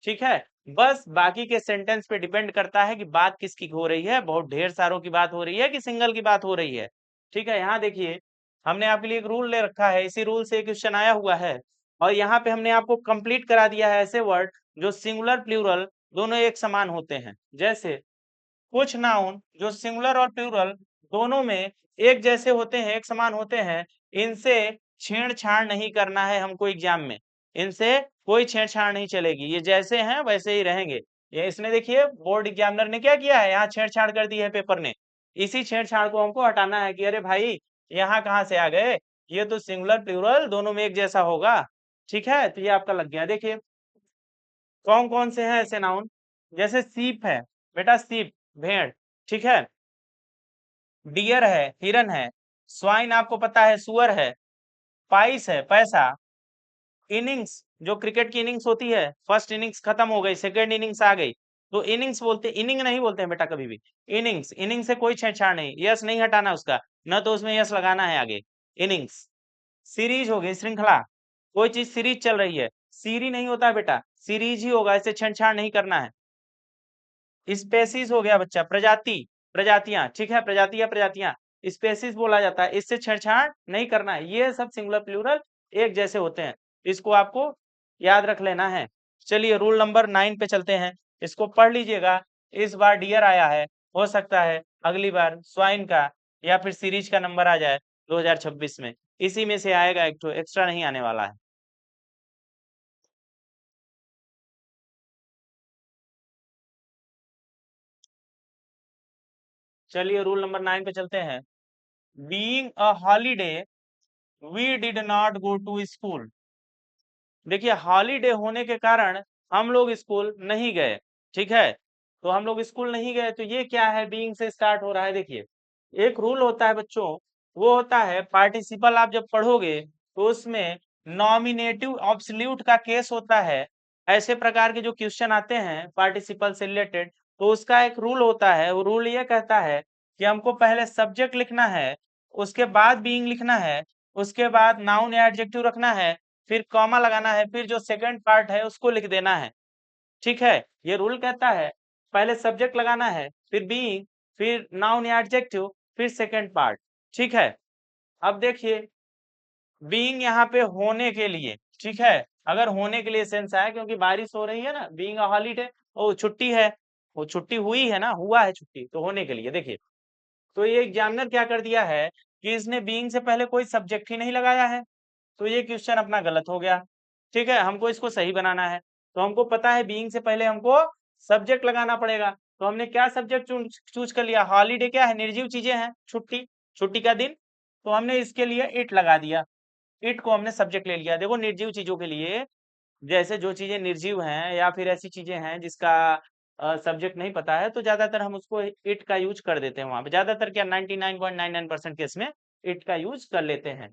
ठीक है, बस बाकी के सेंटेंस पे डिपेंड करता है कि बात किसकी हो रही है, बहुत ढेर सारों की बात हो रही है कि सिंगल की बात हो रही है। ठीक है, यहाँ देखिए हमने आपके लिए एक रूल ले रखा है, इसी रूल से एक क्वेश्चन आया हुआ है और यहाँ पे हमने आपको कंप्लीट करा दिया है ऐसे वर्ड जो सिंगुलर प्लूरल दोनों एक समान होते हैं। जैसे कुछ नाउन जो सिंगुलर और प्लूरल दोनों में एक जैसे होते हैं, एक समान होते हैं, इनसे छेड़छाड़ नहीं करना है हमको एग्जाम में। इनसे कोई छेड़छाड़ नहीं चलेगी, ये जैसे हैं वैसे ही रहेंगे। ये इसने देखिए बोर्ड एग्जामिनर ने क्या किया है, यहाँ छेड़छाड़ कर दी है पेपर ने। इसी छेड़छाड़ को हमको हटाना है कि अरे भाई यहाँ कहाँ से आ गए, ये तो सिंगुलर प्लूरल दोनों में एक जैसा होगा। ठीक है, तो ये आपका लग गया। देखिए कौन कौन से हैं ऐसे नाउन, जैसे सीप है बेटा, सीप भेड़। ठीक है, डियर है हिरन है, स्वाइन आपको पता है सुअर है, पाइस है पैसा, इनिंग्स जो क्रिकेट की इनिंग्स होती है, फर्स्ट इनिंग्स खत्म हो गई सेकेंड इनिंग्स आ गई तो इनिंग्स बोलते, इनिंग नहीं बोलते हैं बेटा कभी भी। इनिंग्स, इनिंग से कोई छेड़छाड़ नहीं, यस नहीं हटाना उसका, न तो उसमें यस लगाना है आगे। इनिंग्स, सीरीज हो गई श्रृंखला, कोई चीज सीरीज चल रही है, सीरी नहीं होता है बेटा, सीरीज ही होगा, इसे छेड़छाड़ नहीं करना है। स्पेसीज हो गया बच्चा, प्रजाति, प्रजातियां। ठीक है, प्रजाति या प्रजातियां स्पेसीज बोला जाता है, इससे छेड़छाड़ नहीं करना है। ये सब सिंगुलर प्लूरल एक जैसे होते हैं, इसको आपको याद रख लेना है। चलिए रूल नंबर 9 पे चलते हैं, इसको पढ़ लीजिएगा। इस बार डियर आया है, हो सकता है अगली बार स्वाइन का या फिर सीरीज का नंबर आ जाए 2026 में, इसी में से आएगा एक तो, एक्स्ट्रा नहीं आने वाला है। चलिए रूल नंबर 9 पे चलते हैं। Being a holiday we did not go to school. देखिए हॉलीडे होने के कारण हम लोग स्कूल नहीं गए। ठीक है, तो हम लोग स्कूल नहीं गए, तो ये क्या है, बीइंग से स्टार्ट हो रहा है। देखिए एक रूल होता है बच्चों, वो होता है पार्टिसिपल, आप जब पढ़ोगे तो उसमें नॉमिनेटिव ऑब्सोल्यूट का केस होता है। ऐसे प्रकार के जो क्वेश्चन आते हैं पार्टिसिपल से रिलेटेड, तो उसका एक रूल होता है। वो रूल ये कहता है कि हमको पहले सब्जेक्ट लिखना है, उसके बाद बीइंग लिखना है, उसके बाद नाउन या एडजेक्टिव रखना है, फिर कॉमा लगाना है, फिर जो सेकंड पार्ट है उसको लिख देना है। ठीक है, ये रूल कहता है पहले सब्जेक्ट लगाना है, फिर बीइंग, फिर नाउन या एडजेक्टिव, फिर सेकंड पार्ट। ठीक है, अब देखिए बीइंग यहाँ पे होने के लिए, ठीक है, अगर होने के लिए सेंस आया क्योंकि बारिश हो रही है ना, बीइंग अ हॉलीडे, ओ छुट्टी है, वो छुट्टी हुई है ना, हुआ है छुट्टी, तो होने के लिए। देखिए तो ये एग्जामिनर क्या कर दिया है कि इसने बीइंग से पहले कोई सब्जेक्ट ही नहीं लगाया है, तो ये क्वेश्चन अपना गलत हो गया। ठीक है, हमको इसको सही बनाना है, तो हमको पता है बीइंग से पहले हमको सब्जेक्ट लगाना पड़ेगा। तो हमने क्या सब्जेक्ट चूज कर लिया, हॉलीडे क्या है, निर्जीव चीजें हैं, छुट्टी, छुट्टी का दिन, तो हमने इसके लिए इट लगा दिया। इट को हमने सब्जेक्ट ले लिया। देखो निर्जीव चीजों के लिए, जैसे जो चीजें निर्जीव हैं या फिर ऐसी चीजें हैं जिसका सब्जेक्ट नहीं पता है, तो ज्यादातर हम उसको इट का यूज कर देते हैं वहां पे, ज्यादातर क्या 99.99% केस में इट का यूज कर लेते हैं।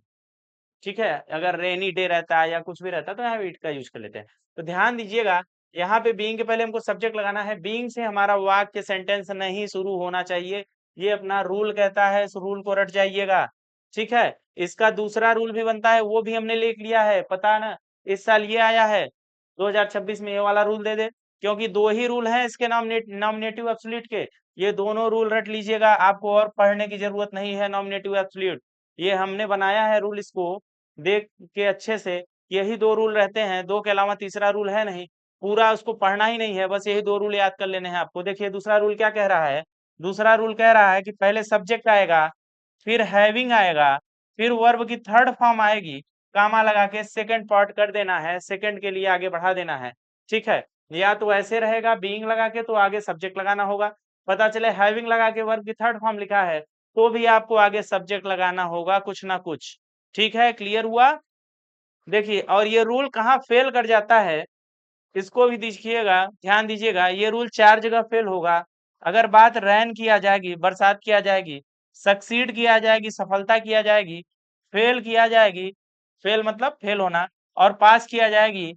ठीक है, अगर रेनी डे रहता है या कुछ भी रहता है तो यहाँ इट का यूज कर लेते हैं। तो ध्यान दीजिएगा, यहाँ पे बीइंग के पहले हमको सब्जेक्ट लगाना है, बीइंग से हमारा वाक्य सेंटेंस नहीं शुरू होना चाहिए, ये अपना रूल कहता है, इस रूल को रट जाइएगा। ठीक है, इसका दूसरा रूल भी बनता है, वो भी हमने लिख लिया है, पता ना इस साल ये आया है 2026 में, ये वाला रूल दे दे, क्योंकि दो ही रूल हैं इसके नॉमिनेटिव एब्सोल्यूट के, ये दोनों रूल रट लीजिएगा, आपको और पढ़ने की जरूरत नहीं है। नॉमिनेटिव एब्सोल्यूट ये हमने बनाया है रूल, इसको देख के अच्छे से, यही दो रूल रहते हैं, दो के अलावा तीसरा रूल है नहीं, पूरा उसको पढ़ना ही नहीं है, बस यही दो रूल याद कर लेने हैं आपको। देखिए दूसरा रूल क्या कह रहा है, दूसरा रूल कह रहा है कि पहले सब्जेक्ट आएगा, फिर हैविंग आएगा, फिर वर्ब की थर्ड फॉर्म आएगी, कामा लगा के सेकंड पार्ट कर देना है, सेकंड के लिए आगे बढ़ा देना है। ठीक है, या तो ऐसे रहेगा बीइंग लगा के तो आगे सब्जेक्ट लगाना होगा, पता चले हैविंग लगा के वर्ब की थर्ड फॉर्म लिखा है तो भी आपको आगे सब्जेक्ट लगाना होगा कुछ ना कुछ। ठीक है, क्लियर हुआ। देखिए और ये रूल कहाँ फेल कर जाता है, इसको भी देखिएगा, ध्यान दीजिएगा, ये रूल चार जगह फेल होगा। अगर बात रैन की आ जाएगी, बरसात की आ जाएगी, सक्सीड की आ जाएगी, सफलता की आ जाएगी, फेल की आ जाएगी, फेल मतलब फेल होना, और पास की आ जाएगी,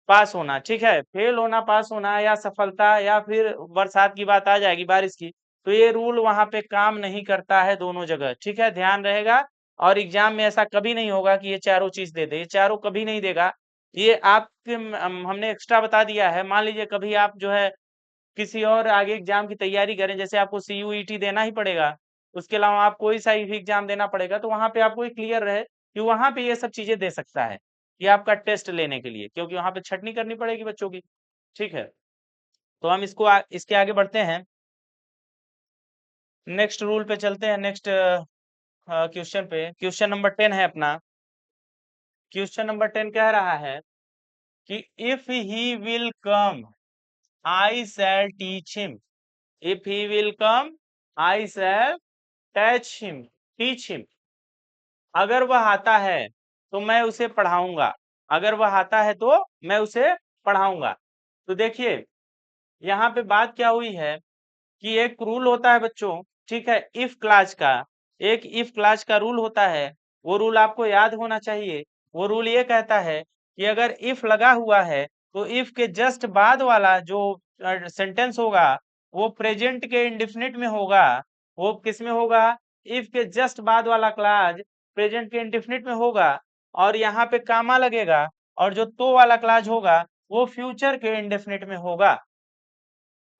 पास होना। ठीक है, फेल होना, पास होना, या सफलता, या फिर बरसात की बात आ जाएगी, बारिश की, तो ये रूल वहां पे काम नहीं करता है दोनों जगह। ठीक है, ध्यान रहेगा। और एग्जाम में ऐसा कभी नहीं होगा कि ये चारों चीज दे दे, ये चारों कभी नहीं देगा। ये आपके हमने एक्स्ट्रा बता दिया है। मान लीजिए कभी आप जो है किसी और आगे एग्जाम की तैयारी करें, जैसे आपको सीयूईटी देना ही पड़ेगा, उसके अलावा आप कोई सा भी एग्जाम देना पड़ेगा, तो वहां पे आपको क्लियर रहे कि वहां पे ये सब चीजें दे सकता है, ये आपका टेस्ट लेने के लिए, क्योंकि वहां पे छटनी करनी पड़ेगी बच्चों की। ठीक है, तो हम इसके आगे बढ़ते हैं, नेक्स्ट रूल पे चलते हैं, नेक्स्ट क्वेश्चन पे। क्वेश्चन नंबर 10 है अपना। क्वेश्चन नंबर 10 कह रहा है कि if he will come I shall teach him. If he will come I shall teach him. अगर वह आता है तो मैं उसे पढ़ाऊंगा। अगर वह आता है तो मैं उसे पढ़ाऊंगा। तो देखिए यहाँ पे बात क्या हुई है कि एक रूल होता है बच्चों, ठीक है, इफ क्लास का, एक इफ क्लास का रूल होता है। वो रूल आपको याद होना चाहिए। वो रूल ये कहता है कि अगर इफ लगा हुआ है तो इफ के जस्ट बाद वाला जो सेंटेंस होगा वो प्रेजेंट के इंडेफिनिट में होगा। वो किस में होगा? इफ के जस्ट बाद वाला क्लास प्रेजेंट के इंडेफिनिट में होगा, और यहाँ पे कामा लगेगा, और जो तो वाला क्लास होगा वो फ्यूचर के इंडेफिनिट में होगा।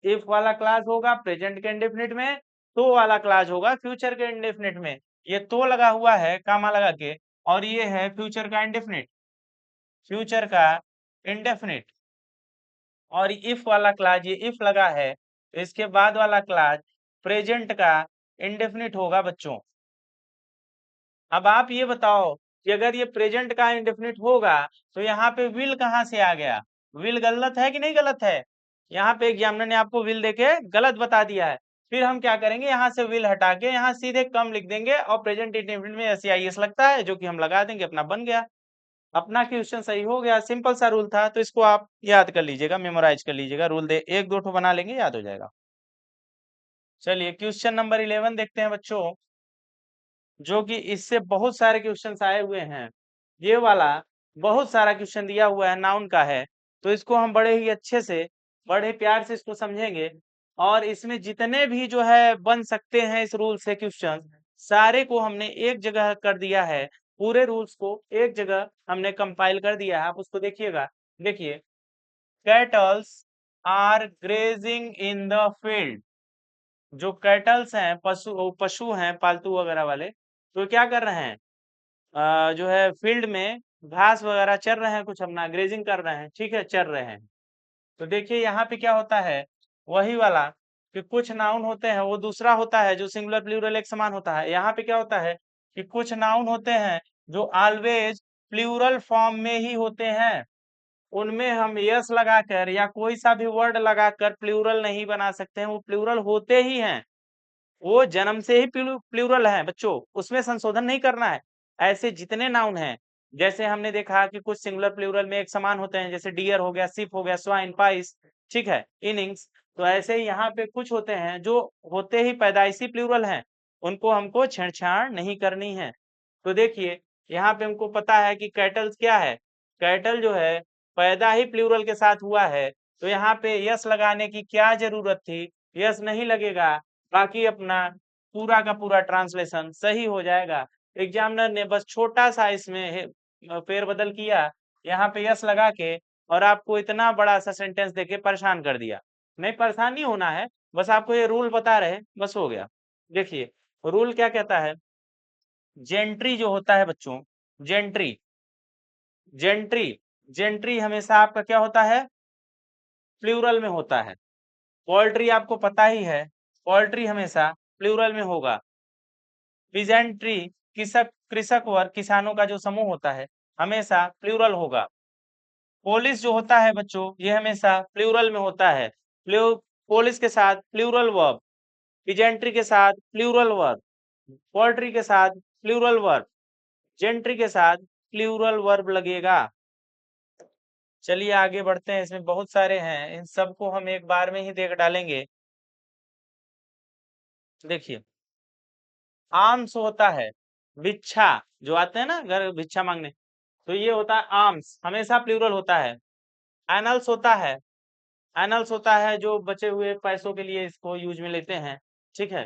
इफ वाला क्लास होगा प्रेजेंट के इंडेफिनिट में, तो वाला क्लास होगा फ्यूचर के इंडेफिनिट में। ये तो लगा हुआ है कामा लगा के, और ये है फ्यूचर का इंडेफिनिट, फ्यूचर का इंडेफिनिट। और इफ वाला क्लास, ये इफ लगा है तो इसके बाद वाला क्लास प्रेजेंट का इंडेफिनिट होगा बच्चों। अब आप ये बताओ कि अगर ये प्रेजेंट का इंडेफिनिट होगा तो यहाँ पे विल कहाँ से आ गया? विल गलत है कि नहीं गलत है? यहाँ पे एग्जामिनर ने आपको विल देके गलत बता दिया है। फिर हम क्या करेंगे, यहाँ से विल हटा के यहाँ सीधे कम लिख देंगे, और प्रेजेंट इंडेफिनिट में एस लगता है जो कि हम लगा देंगे, अपना बन गया। अपना क्वेश्चन सही हो गया। सिंपल सा रूल था, तो इसको आप याद कर लीजिएगा, मेमोराइज कर लीजिएगा। रूल दे एक दो ठो बना लेंगे, याद हो जाएगा। चलिए क्वेश्चन नंबर 11 देखते हैं बच्चों, जो कि इससे बहुत सारे क्वेश्चंस आए हुए हैं। ये वाला बहुत सारा क्वेश्चन दिया हुआ है, नाउन का है, तो इसको हम बड़े ही अच्छे से, बड़े प्यार से इसको समझेंगे। और इसमें जितने भी जो है बन सकते हैं इस रूल से क्वेश्चन, सारे को हमने एक जगह कर दिया है। पूरे रूल्स को एक जगह हमने कंपाइल कर दिया है, आप उसको देखिएगा। देखिए, cattles are grazing in the field. जो कैटल्स हैं, पशु पशु हैं पालतू वगैरह वाले, तो क्या कर रहे हैं, जो है फील्ड में घास वगैरह चर रहे हैं, कुछ अपना ग्रेजिंग कर रहे हैं। ठीक है, चर रहे हैं। तो देखिए यहाँ पे क्या होता है, वही वाला कि कुछ नाउन होते हैं, वो दूसरा होता है जो सिंगुलर प्लूरल एक समान होता है। यहाँ पे क्या होता है कि कुछ नाउन होते हैं जो ऑलवेज प्लूरल फॉर्म में ही होते हैं, उनमें हम यस लगाकर या कोई सा भी वर्ड लगाकर प्लूरल नहीं बना सकते हैं, वो प्लूरल होते ही हैं। वो जन्म से ही प्लूरल है बच्चों, उसमें संशोधन नहीं करना है। ऐसे जितने नाउन हैं, जैसे हमने देखा कि कुछ सिंगुलर प्लूरल में एक समान होते हैं, जैसे डियर हो गया, शिप हो गया, स्वाइन, पाइस, ठीक है, इनिंग्स। तो ऐसे ही यहाँ पे कुछ होते हैं जो होते ही पैदाइशी प्लूरल हैं, उनको हमको छेड़छाड़ नहीं करनी है। तो देखिए यहाँ पे हमको पता है कि कैटल्स क्या है, कैटल जो है पैदा ही प्लूरल के साथ हुआ है, तो यहाँ पे यस लगाने की क्या जरूरत थी? यस नहीं लगेगा, बाकी अपना पूरा का पूरा ट्रांसलेशन सही हो जाएगा। एग्जामिनर ने बस छोटा सा इसमें फेरबदल किया, यहाँ पे यस लगा के, और आपको इतना बड़ा सा सेंटेंस देके परेशान कर दिया। नहीं, परेशान नहीं होना है, बस आपको ये रूल बता रहे, बस हो गया। देखिए रूल क्या कहता है, जेंट्री जो होता है बच्चों, जेंट्री, जेंट्री, जेंट्री हमेशा आपका क्या होता है, प्लूरल में होता है। पोल्ट्री आपको पता ही है, पोल्ट्री हमेशा प्लूरल में होगा। पीजेंट्री, कृषक, कृषक वर्ग, किसानों का जो समूह होता है, हमेशा प्लूरल होगा। पोलिस जो होता है बच्चों, ये हमेशा प्लूरल में होता है। पोलिस के साथ प्लूरल वर्ब, पीजेंट्री के साथ प्लूरल वर्ब, पोल्ट्री के साथ प्लूरल वर्ब, जेंट्री के साथ प्लूरल वर्ब लगेगा। चलिए आगे बढ़ते हैं, इसमें बहुत सारे हैं, इन सबको हम एक बार में ही देख डालेंगे। देखिए आर्म्स होता है, भिक्षा जो आते हैं ना घर भिक्षा मांगने, तो ये होता है आर्म्स, हमेशा प्लूरल होता है। एनल्स होता है, एनल्स होता है जो बचे हुए पैसों के लिए इसको यूज में लेते हैं, ठीक है।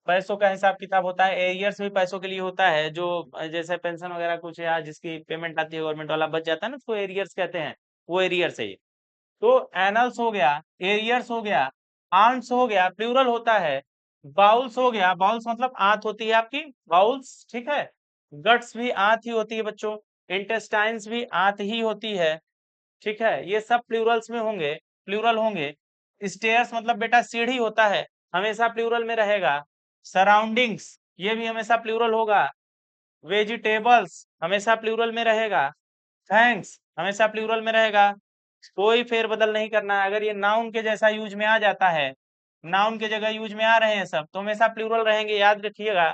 पैसों का हिसाब किताब होता है। एरियर्स भी पैसों के लिए होता है, जो जैसे पेंशन वगैरह कुछ या जिसकी पेमेंट आती है गवर्नमेंट वाला बच जाता है ना, उसको एरियर्स कहते हैं, वो एरियर्स है ये। तो एनल्स हो गया, एरियर्स हो गया, आर्म्स हो गया, प्लूरल होता है। बाउल्स हो गया, बाउल्स मतलब आंत होती है आपकी, बाउल्स, ठीक है। गट्स भी आंत ही होती है बच्चों, इंटेस्टाइन्स भी आंत ही होती है, ठीक है। ये सब प्लूरल्स में होंगे, प्लूरल होंगे। स्टेयर्स मतलब बेटा सीढ़ी होता है, हमेशा प्लूरल में रहेगा। सराउंडिंग्स ये भी हमेशा प्लूरल होगा। वेजिटेबल्स हमेशा प्लूरल में रहेगा। थैंक्स हमेशा प्लूरल में रहेगा, कोई फेरबदल नहीं करना है। अगर ये नाउन के जैसा यूज में आ जाता है, नाउन के जगह यूज में आ रहे हैं सब, तो हमेशा प्लूरल रहेंगे, याद रखिएगा।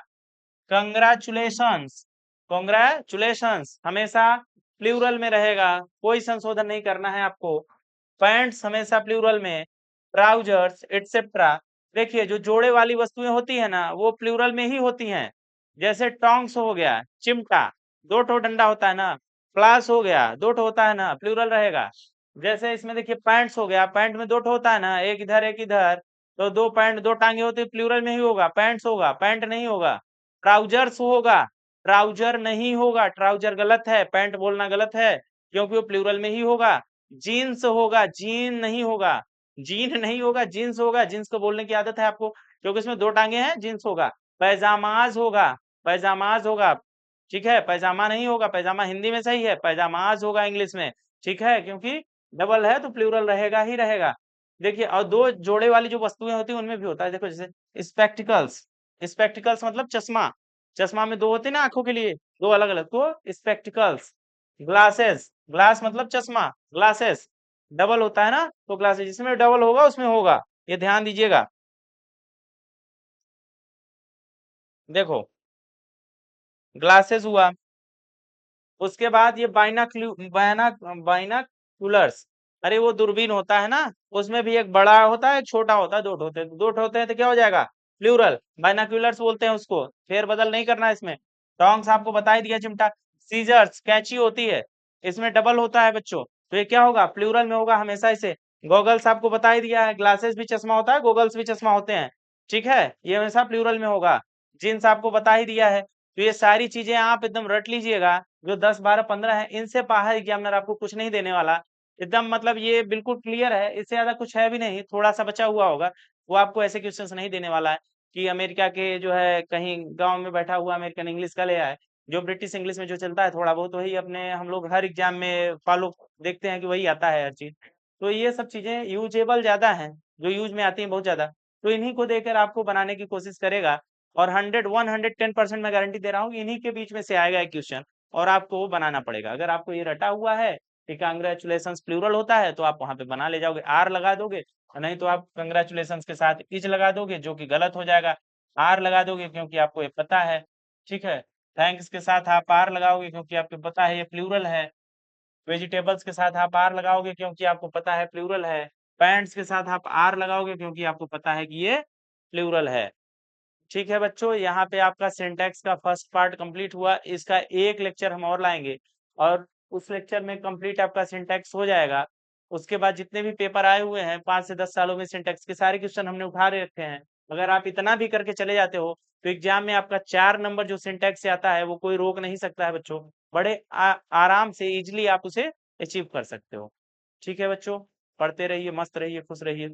कंग्रेचुलेशंस, कॉन्ग्रेचुलेशंस हमेशा प्लूरल में रहेगा, कोई संशोधन नहीं करना है आपको। पैंट्स हमेशा प्लूरल में, ट्राउजर्स एटसेट्रा। देखिए जो जोड़े वाली वस्तुएं होती है ना, वो प्लूरल में ही होती हैं। जैसे टोंग्स हो गया, चिमटा, दो ठो डंडा होता है ना। फ्लास हो गया, दो ठो होता है ना, प्लूरल रहेगा। जैसे इसमें देखिए पैंट्स हो गया, पैंट में दो ठो होता है ना, एक इधर एक इधर, तो दो पैंट दो टांगे होते, प्लूरल में ही होगा, पैंट्स होगा, पैंट नहीं होगा। ट्राउजर्स होगा, ट्राउजर नहीं होगा, ट्राउजर गलत है, पैंट बोलना गलत है, क्योंकि वो प्लूरल में ही होगा। जीन्स होगा, जीन नहीं होगा, जीन नहीं होगा, जीन्स होगा, जीन्स को बोलने की आदत है आपको, क्योंकि इसमें दो टांगे हैं, जीन्स होगा। पैजामाज होगा, पैजामाज होगा, ठीक है, पैजामा नहीं होगा, पैजामा हिंदी में सही है, पैजामाज होगा इंग्लिश में, ठीक है, क्योंकि डबल है तो प्लूरल रहेगा ही रहेगा। देखिए और दो जोड़े वाली जो वस्तुएं होती है उनमें भी होता है, देखो जैसे स्पेक्टिकल्स, स्पेक्टिकल्स मतलब चश्मा, चश्मा में दो होते हैं ना आंखों के लिए, दो अलग अलग, तो स्पेक्टिकल्स। ग्लासेस, ग्लास मतलब चश्मा, ग्लासेस डबल होता है ना, तो ग्लासेस जिसमें डबल होगा उसमें होगा, ये ध्यान दीजिएगा। देखो ग्लासेस हुआ, उसके बाद ये बाइनाक्यूलर्स, अरे वो दूरबीन होता है ना, उसमें भी एक बड़ा होता है एक छोटा होता है, दो होते हैं तो क्या हो जाएगा, प्लूरल, बाइनाक्यूलर्स बोलते हैं उसको, फेर बदल नहीं करना है इसमें। टोंग्स आपको बता ही दिया चिमटा। सीजर्स कैंची होती है, इसमें डबल होता है बच्चों, तो ये क्या होगा, प्लूरल में होगा हमेशा इसे। गॉगल्स आपको बता ही दिया है, ग्लासेस भी चश्मा होता है, गॉगल्स भी चश्मा होते हैं, ठीक है, ये हमेशा प्लूरल में होगा। जीन्स आपको बता ही दिया है, तो ये सारी चीजें आप एकदम रट लीजिएगा, जो 10 12 15 है, इनसे बाहर एग्जामिनर आपको कुछ नहीं देने वाला, एकदम मतलब ये बिल्कुल क्लियर है, इससे ज्यादा कुछ है भी नहीं, थोड़ा सा बचा हुआ होगा, वो आपको ऐसे क्वेश्चंस नहीं देने वाला है कि अमेरिका के जो है कहीं गांव में बैठा हुआ अमेरिकन इंग्लिश का ले आए। जो ब्रिटिश इंग्लिश में जो चलता है थोड़ा बहुत, वही अपने हम लोग हर एग्जाम में फॉलो देखते हैं कि वही आता है हर चीज। तो ये सब चीजें यूजेबल ज्यादा हैं, जो यूज में आती हैं बहुत ज्यादा, तो इन्हीं को देकर आपको बनाने की कोशिश करेगा। और 110% मैं गारंटी दे रहा हूँ कि इन्हीं के बीच में से आएगा एक क्वेश्चन, और आपको वो बनाना पड़ेगा। अगर आपको ये रटा हुआ है कि कांग्रेचुलेशन प्लूरल होता है, तो आप वहां पे बना ले जाओगे, आर लगा दोगे, और नहीं तो आप कंग्रेचुलेशन के साथ इज लगा दोगे, जो कि गलत हो जाएगा। आर लगा दोगे क्योंकि आपको ये पता है, ठीक है। थैंक्स के साथ आप आर लगाओगे क्योंकि आपको पता है ये प्लूरल है। वेजिटेबल्स के साथ आप आर लगाओगे क्योंकि आपको पता है प्लूरल है। पैंट्स के साथ आप आर लगाओगे क्योंकि आपको पता है कि ये प्लूरल है। ठीक है बच्चों, यहाँ पे आपका सिंटैक्स का फर्स्ट पार्ट कंप्लीट हुआ, इसका एक लेक्चर हम और लाएंगे, और उस लेक्चर में कंप्लीट आपका सिंटैक्स हो जाएगा। उसके बाद जितने भी पेपर आए हुए हैं 5 से 10 सालों में, सिंटैक्स के सारे क्वेश्चन हमने उठा रखे हैं। अगर आप इतना भी करके चले जाते हो, तो एग्जाम में आपका 4 नंबर जो सिंटैक्स से आता है वो कोई रोक नहीं सकता है बच्चों, बड़े आराम से इजिली आप उसे अचीव कर सकते हो। ठीक है बच्चों, पढ़ते रहिए, मस्त रहिए, खुश रहिए।